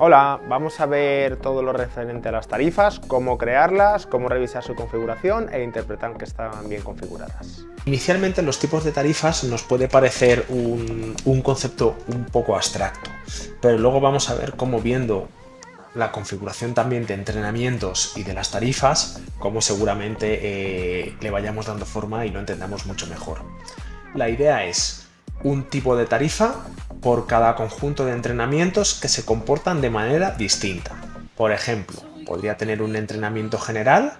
Hola, vamos a ver todo lo referente a las tarifas, cómo crearlas, cómo revisar su configuración e interpretar que están bien configuradas. Inicialmente los tipos de tarifas nos puede parecer un concepto un poco abstracto, pero luego vamos a ver cómo viendo la configuración también de entrenamientos y de las tarifas, cómo seguramente le vayamos dando forma y lo entendamos mucho mejor. La idea es un tipo de tarifa por cada conjunto de entrenamientos que se comportan de manera distinta. Por ejemplo, podría tener un entrenamiento general,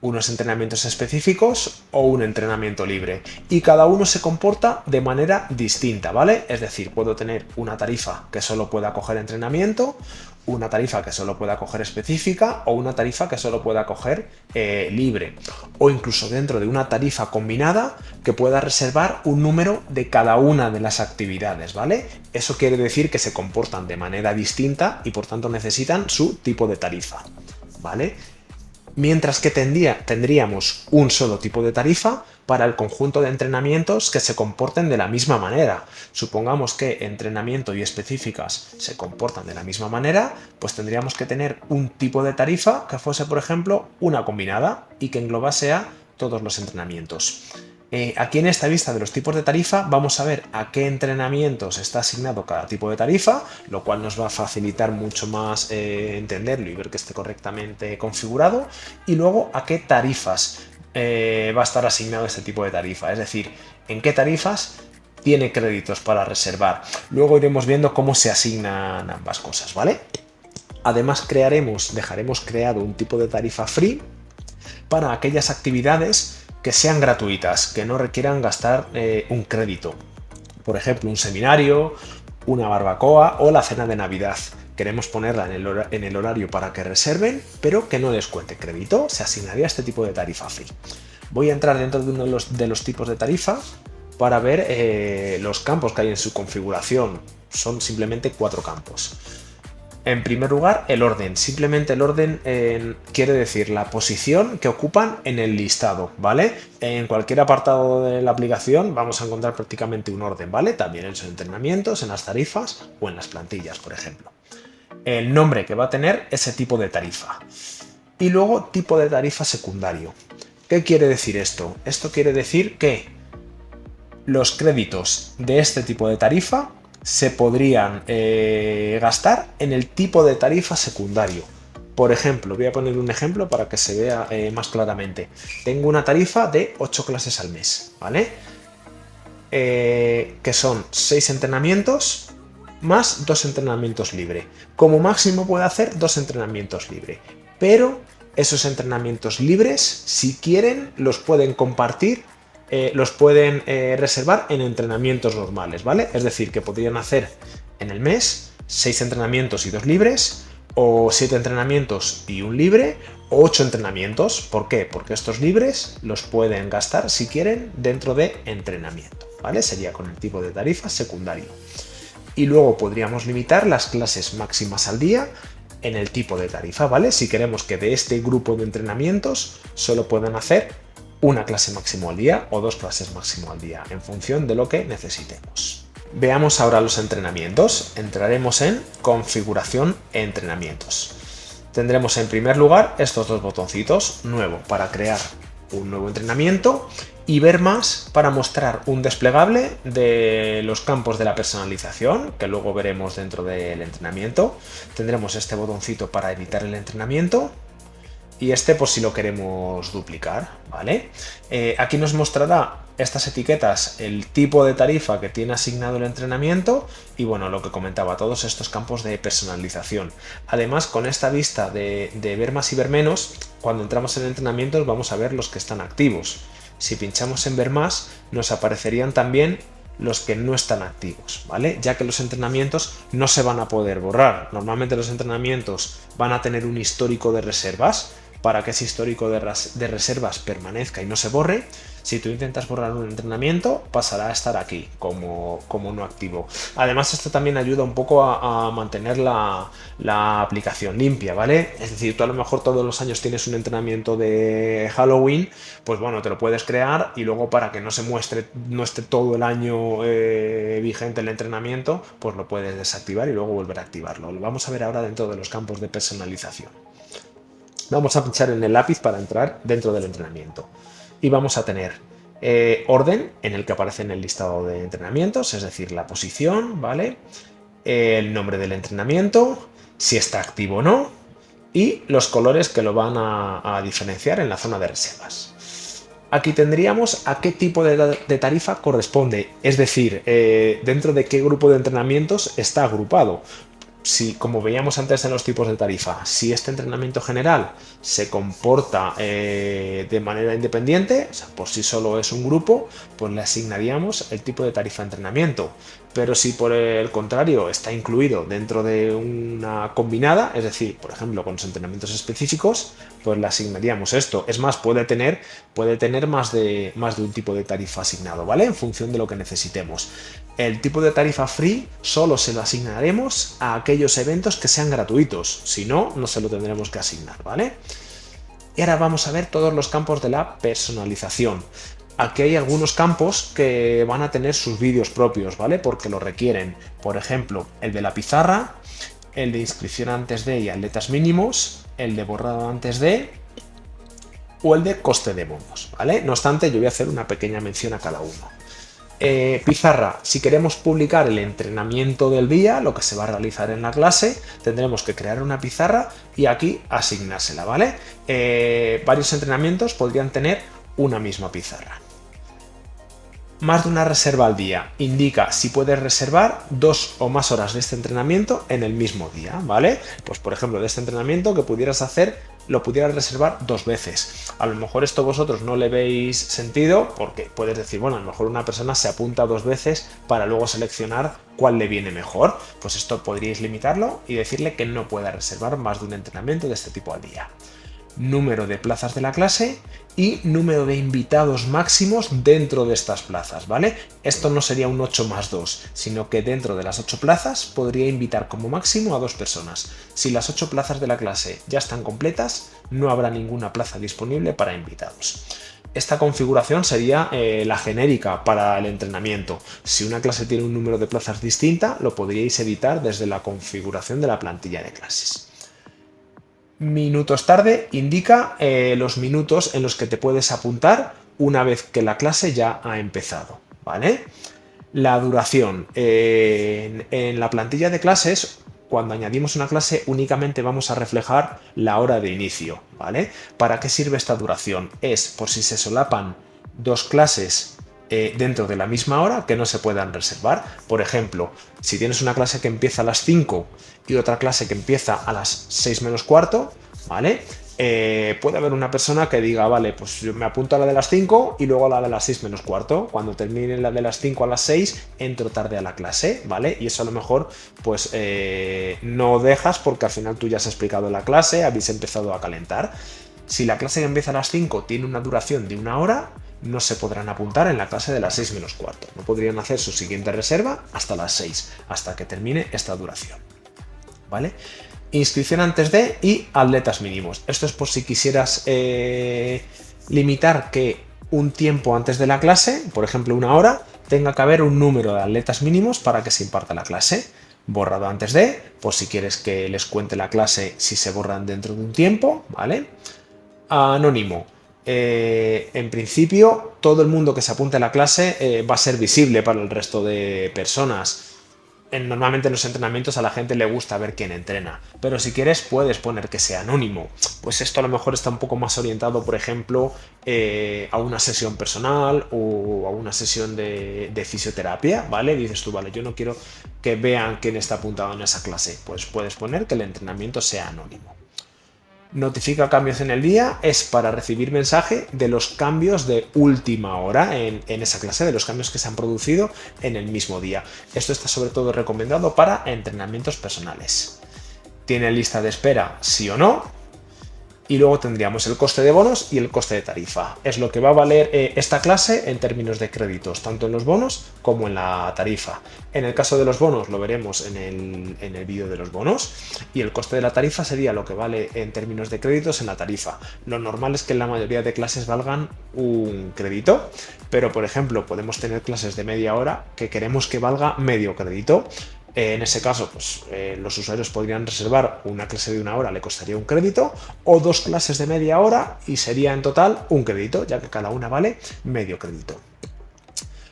unos entrenamientos específicos o un entrenamiento libre, y cada uno se comporta de manera distinta, ¿vale? Es decir, puedo tener una tarifa que solo pueda coger entrenamiento, una tarifa que solo pueda coger específica o una tarifa que solo pueda coger libre, o incluso dentro de una tarifa combinada que pueda reservar un número de cada una de las actividades, ¿vale? Eso quiere decir que se comportan de manera distinta y por tanto necesitan su tipo de tarifa, ¿vale? Mientras que tendríamos un solo tipo de tarifa para el conjunto de entrenamientos que se comporten de la misma manera. Supongamos que entrenamiento y específicas se comportan de la misma manera, pues tendríamos que tener un tipo de tarifa que fuese, por ejemplo, una combinada y que englobase a todos los entrenamientos. Aquí en esta vista de los tipos de tarifa vamos a ver a qué entrenamientos está asignado cada tipo de tarifa, lo cual nos va a facilitar mucho más entenderlo y ver que esté correctamente configurado, y luego a qué tarifas va a estar asignado este tipo de tarifa, es decir, en qué tarifas tiene créditos para reservar. Luego iremos viendo cómo se asignan ambas cosas, ¿vale? Además dejaremos creado un tipo de tarifa free para aquellas actividades que sean gratuitas, que no requieran gastar un crédito. Por ejemplo, un seminario, una barbacoa o la cena de Navidad. Queremos ponerla en el horario para que reserven, pero que no les cuente crédito. Se asignaría este tipo de tarifa free. Voy a entrar dentro de uno de los tipos de tarifa para ver los campos que hay en su configuración. Son simplemente 4 campos. En primer lugar, el orden. Simplemente el orden quiere decir la posición que ocupan en el listado, ¿vale? En cualquier apartado de la aplicación vamos a encontrar prácticamente un orden, ¿vale? También en los entrenamientos, en las tarifas o en las plantillas, por ejemplo. El nombre que va a tener ese tipo de tarifa. Y luego, tipo de tarifa secundario. ¿Qué quiere decir esto? Esto quiere decir que los créditos de este tipo de tarifa se podrían gastar en el tipo de tarifa secundario. Por ejemplo, voy a poner un ejemplo para que se vea más claramente. Tengo una tarifa de 8 clases al mes, ¿vale? Que son 6 entrenamientos más 2 entrenamientos libre. Como máximo puedo hacer 2 entrenamientos libre, pero esos entrenamientos libres, si quieren, los pueden compartir, los pueden reservar en entrenamientos normales, ¿vale? Es decir, que podrían hacer en el mes 6 entrenamientos y 2 libres, o 7 entrenamientos y un libre, o 8 entrenamientos. ¿Por qué? Porque estos libres los pueden gastar, si quieren, dentro de entrenamiento, ¿vale? Sería con el tipo de tarifa secundario. Y luego podríamos limitar las clases máximas al día en el tipo de tarifa, ¿vale? Si queremos que de este grupo de entrenamientos solo puedan hacer una clase máximo al día o 2 clases máximo al día, en función de lo que necesitemos. Veamos ahora los entrenamientos. Entraremos en configuración e entrenamientos. Tendremos en primer lugar estos dos botoncitos, nuevo para crear un nuevo entrenamiento y ver más para mostrar un desplegable de los campos de la personalización, que luego veremos dentro del entrenamiento. Tendremos este botoncito para editar el entrenamiento y este por si lo queremos duplicar, ¿vale? Aquí nos mostrará estas etiquetas, el tipo de tarifa que tiene asignado el entrenamiento y, bueno, lo que comentaba, todos estos campos de personalización. Además, con esta vista de ver más y ver menos, cuando entramos en entrenamientos vamos a ver los que están activos. Si pinchamos en ver más, nos aparecerían también los que no están activos, ¿vale? Ya que los entrenamientos no se van a poder borrar. Normalmente los entrenamientos van a tener un histórico de reservas para que ese histórico de reservas permanezca y no se borre. Si tú intentas borrar un entrenamiento, pasará a estar aquí como no activo. Además, esto también ayuda un poco a mantener la aplicación limpia, ¿vale? Es decir, tú a lo mejor todos los años tienes un entrenamiento de Halloween, pues bueno, te lo puedes crear y luego para que no esté todo el año vigente el entrenamiento, pues lo puedes desactivar y luego volver a activarlo. Lo vamos a ver ahora dentro de los campos de personalización. Vamos a pinchar en el lápiz para entrar dentro del entrenamiento y vamos a tener orden en el que aparece en el listado de entrenamientos, es decir, la posición, ¿vale? El nombre del entrenamiento, si está activo o no y los colores que lo van a diferenciar en la zona de reservas. Aquí tendríamos a qué tipo de tarifa corresponde, es decir, dentro de qué grupo de entrenamientos está agrupado. Si, como veíamos antes en los tipos de tarifa, si este entrenamiento general se comporta de manera independiente, o sea, por sí solo es un grupo, pues le asignaríamos el tipo de tarifa de entrenamiento. Pero si por el contrario está incluido dentro de una combinada, es decir, por ejemplo, con los entrenamientos específicos, pues le asignaríamos esto. Es más, puede tener más de un tipo de tarifa asignado, ¿vale? En función de lo que necesitemos. El tipo de tarifa free solo se lo asignaremos a aquellos eventos que sean gratuitos, si no, no se lo tendremos que asignar, ¿vale? Y ahora vamos a ver todos los campos de la personalización. Aquí hay algunos campos que van a tener sus vídeos propios, ¿vale? Porque lo requieren. Por ejemplo, el de la pizarra, el de inscripción antes de y atletas mínimos, el de borrado antes de o el de coste de bonos, ¿vale? No obstante, yo voy a hacer una pequeña mención a cada uno. Pizarra, si queremos publicar el entrenamiento del día, lo que se va a realizar en la clase, tendremos que crear una pizarra y aquí asignársela, ¿vale? Varios entrenamientos podrían tener una misma pizarra. Más de una reserva al día indica si puedes reservar 2 o más horas de este entrenamiento en el mismo día, ¿vale? Pues por ejemplo, de este entrenamiento que pudieras hacer, lo pudieras reservar 2 veces. A lo mejor esto vosotros no le veis sentido porque puedes decir, bueno, a lo mejor una persona se apunta 2 veces para luego seleccionar cuál le viene mejor. Pues esto podríais limitarlo y decirle que no pueda reservar más de un entrenamiento de este tipo al día. Número de plazas de la clase y número de invitados máximos dentro de estas plazas, ¿vale? Esto no sería un 8 más 2, sino que dentro de las 8 plazas podría invitar como máximo a 2 personas. Si las 8 plazas de la clase ya están completas, no habrá ninguna plaza disponible para invitados. Esta configuración sería la genérica para el entrenamiento. Si una clase tiene un número de plazas distinta, lo podríais editar desde la configuración de la plantilla de clases. Minutos tarde indica los minutos en los que te puedes apuntar una vez que la clase ya ha empezado, ¿vale? La duración. En la plantilla de clases, cuando añadimos una clase, únicamente vamos a reflejar la hora de inicio, ¿vale? ¿Para qué sirve esta duración? Es por si se solapan 2 clases dentro de la misma hora que no se puedan reservar. Por ejemplo, si tienes una clase que empieza a las 5 y otra clase que empieza a las 6 menos cuarto, ¿vale? Puede haber una persona que diga, vale, pues yo me apunto a la de las 5 y luego a la de las 6 menos cuarto. Cuando termine la de las 5 a las 6, entro tarde a la clase, ¿vale? Y eso a lo mejor, pues no dejas porque al final tú ya has explicado la clase, habéis empezado a calentar. Si la clase que empieza a las 5 tiene una duración de 1 hora, no se podrán apuntar en la clase de las 6 menos cuarto. No podrían hacer su siguiente reserva hasta las 6, hasta que termine esta duración, ¿vale? Inscripción antes de y atletas mínimos. Esto es por si quisieras limitar que un tiempo antes de la clase, por ejemplo 1 hora, tenga que haber un número de atletas mínimos para que se imparta la clase. Borrado antes de, por si quieres que les cuente la clase si se borran dentro de un tiempo, ¿vale? Anónimo. En principio, todo el mundo que se apunte a la clase va a ser visible para el resto de personas. Normalmente en los entrenamientos a la gente le gusta ver quién entrena, pero si quieres puedes poner que sea anónimo. Pues esto a lo mejor está un poco más orientado, por ejemplo, a una sesión personal o a una sesión de fisioterapia, ¿vale? Dices tú, vale, yo no quiero que vean quién está apuntado en esa clase, pues puedes poner que el entrenamiento sea anónimo. Notifica cambios en el día es para recibir mensaje de los cambios de última hora en esa clase, de los cambios que se han producido en el mismo día. Esto está sobre todo recomendado para entrenamientos personales. Tiene lista de espera, sí o no. Y luego tendríamos el coste de bonos y el coste de tarifa. Es lo que va a valer esta clase en términos de créditos, tanto en los bonos como en la tarifa. En el caso de los bonos lo veremos en el vídeo de los bonos, y el coste de la tarifa sería lo que vale en términos de créditos en la tarifa. Lo normal es que en la mayoría de clases valgan un crédito, pero por ejemplo podemos tener clases de media hora que queremos que valga medio crédito. En ese caso, pues los usuarios podrían reservar una clase de una hora, le costaría un crédito, o dos clases de media hora y sería en total un crédito, ya que cada una vale medio crédito.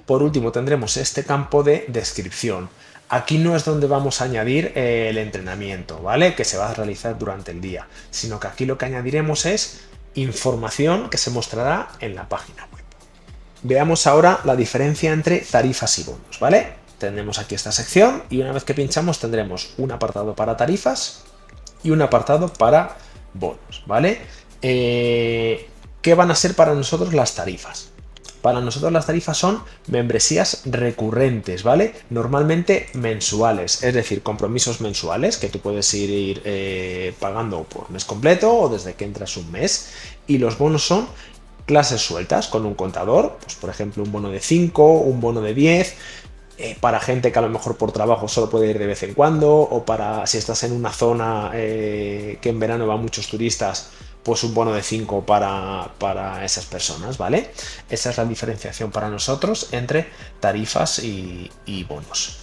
Por último, tendremos este campo de descripción. Aquí no es donde vamos a añadir el entrenamiento, ¿vale? Que se va a realizar durante el día, sino que aquí lo que añadiremos es información que se mostrará en la página web. Veamos ahora la diferencia entre tarifas y bonos, ¿vale? Tendremos aquí esta sección y una vez que pinchamos tendremos un apartado para tarifas y un apartado para bonos, ¿vale? ¿Qué van a ser para nosotros las tarifas? Para nosotros las tarifas son membresías recurrentes, ¿vale? Normalmente mensuales, es decir, compromisos mensuales que tú puedes ir pagando por mes completo o desde que entras un mes. Y los bonos son clases sueltas con un contador, pues por ejemplo un bono de 5, un bono de 10, para gente que a lo mejor por trabajo solo puede ir de vez en cuando, o para si estás en una zona que en verano van muchos turistas, pues un bono de 5 para esas personas, ¿vale? Esa es la diferenciación para nosotros entre tarifas y bonos.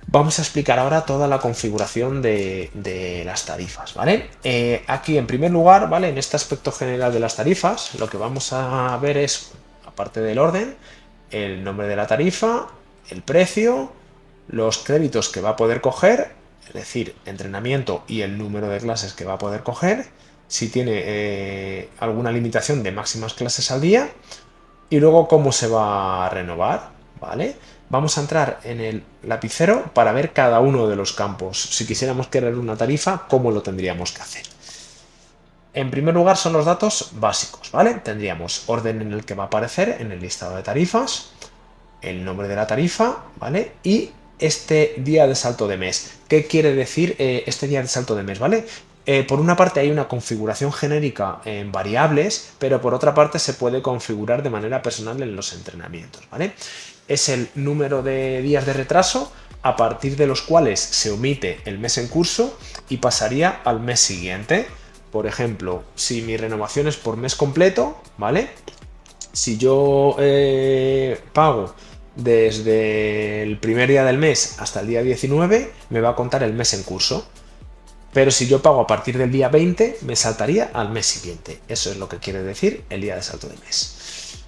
Vamos a explicar ahora toda la configuración de las tarifas, ¿vale? Aquí en primer lugar, ¿vale? En este aspecto general de las tarifas, lo que vamos a ver es, aparte del orden, el nombre de la tarifa, el precio, los créditos que va a poder coger, es decir, entrenamiento y el número de clases que va a poder coger, si tiene alguna limitación de máximas clases al día, y luego cómo se va a renovar, ¿vale? Vamos a entrar en el lapicero para ver cada uno de los campos. Si quisiéramos crear una tarifa, ¿cómo lo tendríamos que hacer? En primer lugar son los datos básicos, ¿vale? Tendríamos orden en el que va a aparecer en el listado de tarifas, el nombre de la tarifa, ¿vale? Y este día de salto de mes. ¿Qué quiere decir este día de salto de mes, ¿vale? Por una parte hay una configuración genérica en variables, pero por otra parte se puede configurar de manera personal en los entrenamientos, ¿vale? Es el número de días de retraso a partir de los cuales se omite el mes en curso y pasaría al mes siguiente. Por ejemplo, si mi renovación es por mes completo, ¿vale? Si yo pago desde el primer día del mes hasta el día 19, me va a contar el mes en curso. Pero si yo pago a partir del día 20, me saltaría al mes siguiente. Eso es lo que quiere decir el día de salto de mes.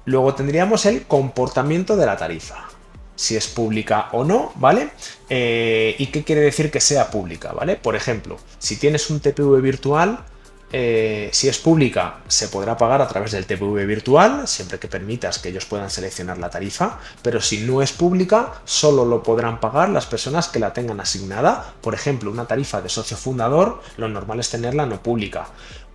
Luego tendríamos el comportamiento de la tarifa. Si es pública o no, ¿vale? ¿Y qué quiere decir que sea pública, ¿vale? Por ejemplo, si tienes un TPV virtual, si es pública, se podrá pagar a través del TPV virtual, siempre que permitas que ellos puedan seleccionar la tarifa, pero si no es pública, solo lo podrán pagar las personas que la tengan asignada. Por ejemplo, una tarifa de socio fundador, lo normal es tenerla no pública.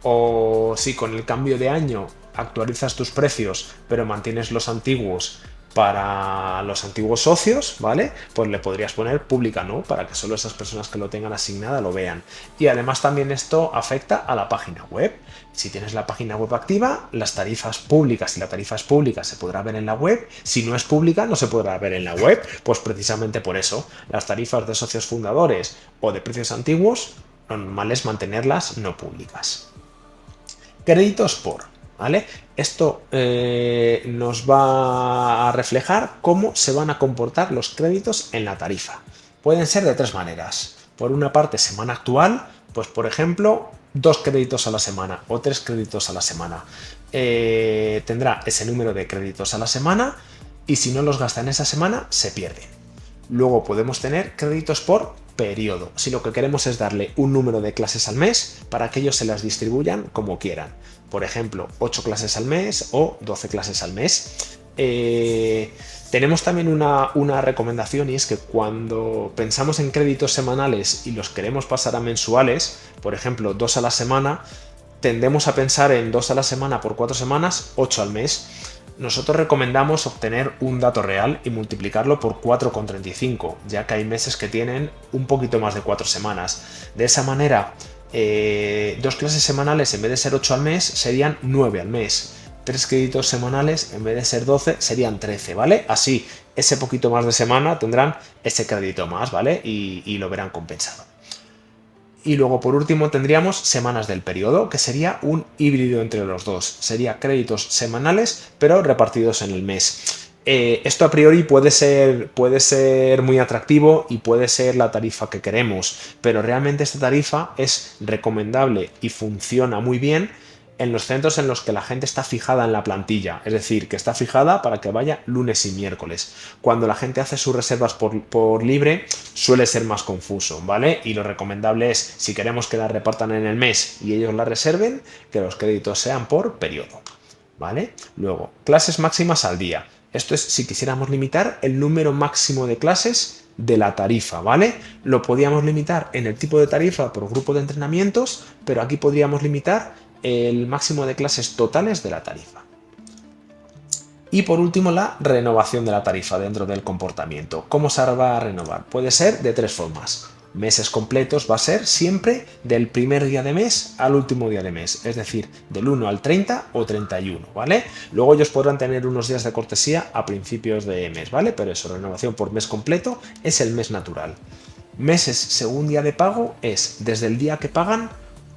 O si con el cambio de año actualizas tus precios, pero mantienes los antiguos para los antiguos socios, ¿vale? Pues le podrías poner pública, ¿no? Para que solo esas personas que lo tengan asignada lo vean. Y además también esto afecta a la página web. Si tienes la página web activa, las tarifas públicas, si la tarifa es pública, se podrá ver en la web. Si no es pública, no se podrá ver en la web. Pues precisamente por eso, las tarifas de socios fundadores o de precios antiguos, lo normal es mantenerlas no públicas. Créditos por, ¿vale? Esto nos va a reflejar cómo se van a comportar los créditos en la tarifa. Pueden ser de tres maneras. Por una parte, semana actual, pues por ejemplo, 2 créditos a la semana o 3 créditos a la semana. Tendrá ese número de créditos a la semana y si no los gasta en esa semana, se pierden. Luego podemos tener créditos por periodo, si lo que queremos es darle un número de clases al mes para que ellos se las distribuyan como quieran. Por ejemplo, 8 clases al mes o 12 clases al mes. Tenemos también una recomendación, y es que cuando pensamos en créditos semanales y los queremos pasar a mensuales, por ejemplo 2 a la semana, tendemos a pensar en 2 a la semana por 4 semanas, 8 al mes. Nosotros recomendamos obtener un dato real y multiplicarlo por 4,35, ya que hay meses que tienen un poquito más de 4 semanas. De esa manera 2 clases semanales en vez de ser 8 al mes serían 9 al mes. 3 créditos semanales en vez de ser 12 serían 13, ¿vale? Así, ese poquito más de semana tendrán ese crédito más, ¿vale? Y lo verán compensado. Y luego, por último, tendríamos semanas del periodo, que sería un híbrido entre los dos. Sería créditos semanales, pero repartidos en el mes. Esto a priori puede ser muy atractivo y puede ser la tarifa que queremos, pero realmente esta tarifa es recomendable y funciona muy bien en los centros en los que la gente está fijada en la plantilla, es decir, que está fijada para que vaya lunes y miércoles. Cuando la gente hace sus reservas por libre, suele ser más confuso, ¿vale? Y lo recomendable es, si queremos que la repartan en el mes y ellos la reserven, que los créditos sean por periodo, ¿vale? Luego, clases máximas al día. Esto es si quisiéramos limitar el número máximo de clases de la tarifa, ¿vale? Lo podíamos limitar en el tipo de tarifa por grupo de entrenamientos, pero aquí podríamos limitar el máximo de clases totales de la tarifa. Y por último, la renovación de la tarifa dentro del comportamiento. ¿Cómo se va a renovar? Puede ser de 3 formas. Meses completos va a ser siempre del primer día de mes al último día de mes, es decir, del 1 al 30 o 31, ¿vale? Luego ellos podrán tener unos días de cortesía a principios de mes, ¿vale? Pero eso, renovación por mes completo es el mes natural. Meses según día de pago es desde el día que pagan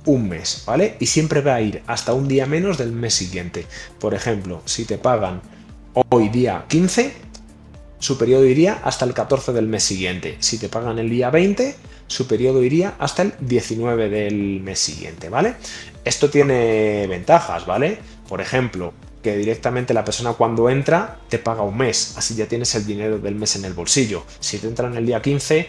un mes, ¿vale? Y siempre va a ir hasta un día menos del mes siguiente. Por ejemplo, si te pagan hoy día 15, su periodo iría hasta el 14 del mes siguiente. Si te pagan el día 20, su periodo iría hasta el 19 del mes siguiente, ¿vale? Esto tiene ventajas, ¿vale? Por ejemplo, que directamente la persona cuando entra te paga un mes, así ya tienes el dinero del mes en el bolsillo. Si te entran el día 15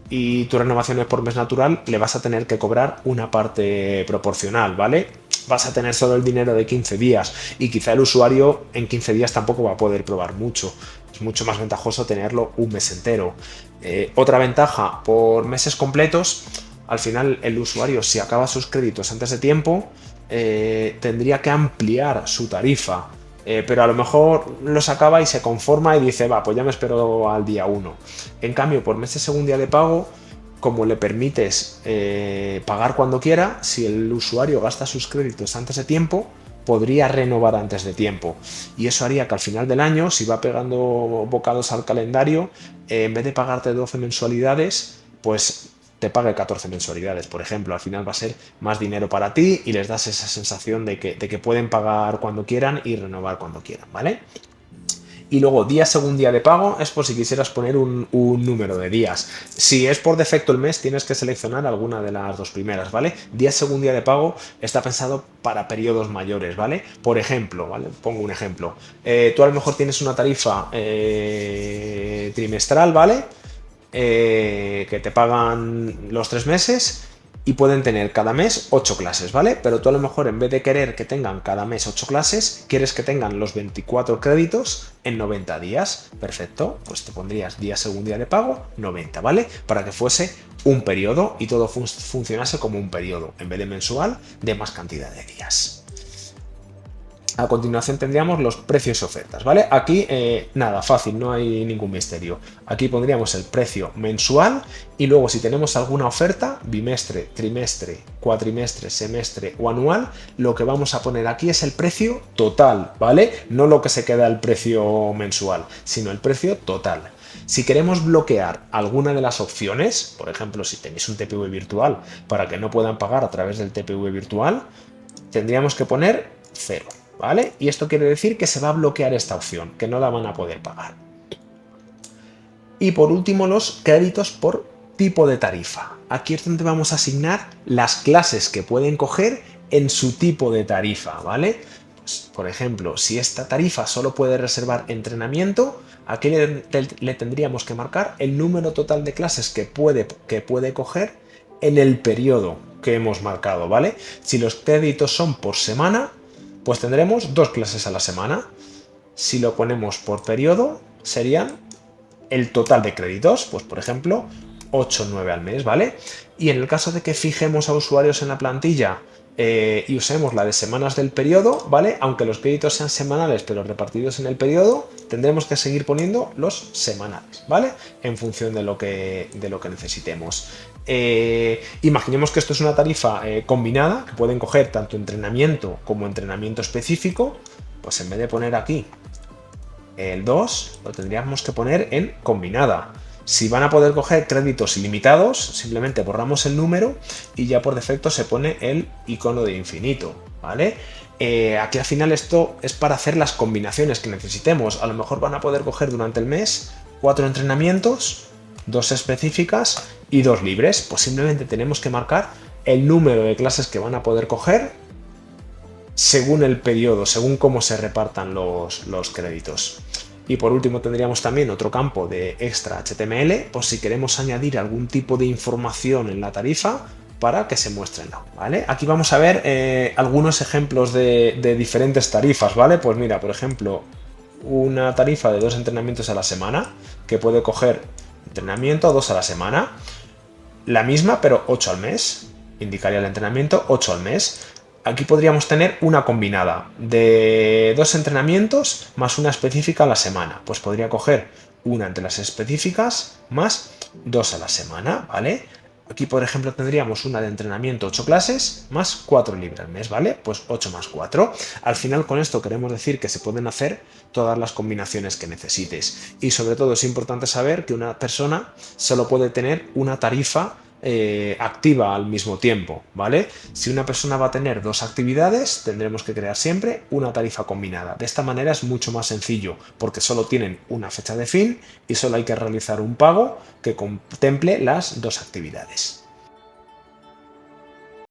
y tu renovación es por mes natural, le vas a tener que cobrar una parte proporcional, ¿vale? Vas a tener solo el dinero de 15 días y quizá el usuario en 15 días tampoco va a poder probar mucho. Es mucho más ventajoso tenerlo un mes entero. Otra ventaja, por meses completos, al final el usuario, si acaba sus créditos antes de tiempo, tendría que ampliar su tarifa. Pero a lo mejor los acaba y se conforma y dice, va, pues ya me espero al día 1. En cambio, por meses según día de pago, como le permites pagar cuando quiera, si el usuario gasta sus créditos antes de tiempo, podría renovar antes de tiempo. Y eso haría que al final del año, si va pegando bocados al calendario, en vez de pagarte 12 mensualidades, pues te pague 14 mensualidades, por ejemplo. Al final va a ser más dinero para ti y les das esa sensación de que pueden pagar cuando quieran y renovar cuando quieran, ¿vale? Y luego día según día de pago es por si quisieras poner un número de días. Si es por defecto el mes, tienes que seleccionar alguna de las dos primeras, ¿vale? Día según día de pago está pensado para periodos mayores, ¿vale? Por ejemplo, ¿vale? Pongo un ejemplo. Tú a lo mejor tienes una tarifa trimestral, ¿vale? Que te pagan los 3 meses y pueden tener cada mes 8 clases, ¿vale? Pero tú a lo mejor en vez de querer que tengan cada mes 8 clases, quieres que tengan los 24 créditos en 90 días. Perfecto, pues te pondrías día según día de pago 90, ¿vale? Para que fuese un periodo y todo funcionase como un periodo, en vez de mensual, de más cantidad de días. A continuación tendríamos los precios y ofertas, ¿vale? Aquí nada, fácil, no hay ningún misterio. Aquí pondríamos el precio mensual y luego si tenemos alguna oferta, bimestre, trimestre, cuatrimestre, semestre o anual, lo que vamos a poner aquí es el precio total, ¿vale? No lo que se queda el precio mensual, sino el precio total. Si queremos bloquear alguna de las opciones, por ejemplo, si tenéis un TPV virtual para que no puedan pagar a través del TPV virtual, tendríamos que poner 0. ¿Vale? Y esto quiere decir que se va a bloquear esta opción, que no la van a poder pagar. Y por último, los créditos por tipo de tarifa. Aquí es donde vamos a asignar las clases que pueden coger en su tipo de tarifa, ¿vale? Pues, por ejemplo, si esta tarifa solo puede reservar entrenamiento, aquí le tendríamos que marcar el número total de clases que puede coger en el periodo que hemos marcado, ¿vale? Si los créditos son por semana, pues tendremos 2 clases a la semana. Si lo ponemos por periodo, serían el total de créditos, pues por ejemplo 8 o 9 al mes, ¿vale? Y en el caso de que fijemos a usuarios en la plantilla y usemos la de semanas del periodo, ¿vale? Aunque los créditos sean semanales pero repartidos en el periodo, tendremos que seguir poniendo los semanales, ¿vale? En función de lo que necesitemos. Imaginemos que esto es una tarifa combinada, que pueden coger tanto entrenamiento como entrenamiento específico. Pues en vez de poner aquí el 2, lo tendríamos que poner en combinada. Si van a poder coger créditos ilimitados, simplemente borramos el número y ya por defecto se pone el icono de infinito, ¿vale? Aquí al final esto es para hacer las combinaciones que necesitemos. A lo mejor van a poder coger durante el mes 4 entrenamientos, 2 específicas y 2 libres. Pues simplemente tenemos que marcar el número de clases que van a poder coger según el periodo, según cómo se repartan los créditos. Y por último tendríamos también otro campo de extra HTML, por si queremos añadir algún tipo de información en la tarifa para que se muestren, ¿vale? Aquí vamos a ver algunos ejemplos de diferentes tarifas, ¿vale? Pues mira, por ejemplo, una tarifa de 2 entrenamientos a la semana, que puede coger entrenamiento 2 a la semana, la misma pero 8 al mes, indicaría el entrenamiento 8 al mes. Aquí podríamos tener una combinada de 2 entrenamientos más una específica a la semana. Pues podría coger una entre las específicas más 2 a la semana, ¿vale? Aquí, por ejemplo, tendríamos una de entrenamiento 8 clases más 4 libres al mes, ¿vale? Pues 8 más 4. Al final con esto queremos decir que se pueden hacer todas las combinaciones que necesites. Y sobre todo es importante saber que una persona solo puede tener una tarifa activa al mismo tiempo, ¿vale? Si una persona va a tener 2 actividades, tendremos que crear siempre una tarifa combinada. De esta manera es mucho más sencillo, porque solo tienen una fecha de fin y solo hay que realizar un pago que contemple las 2 actividades.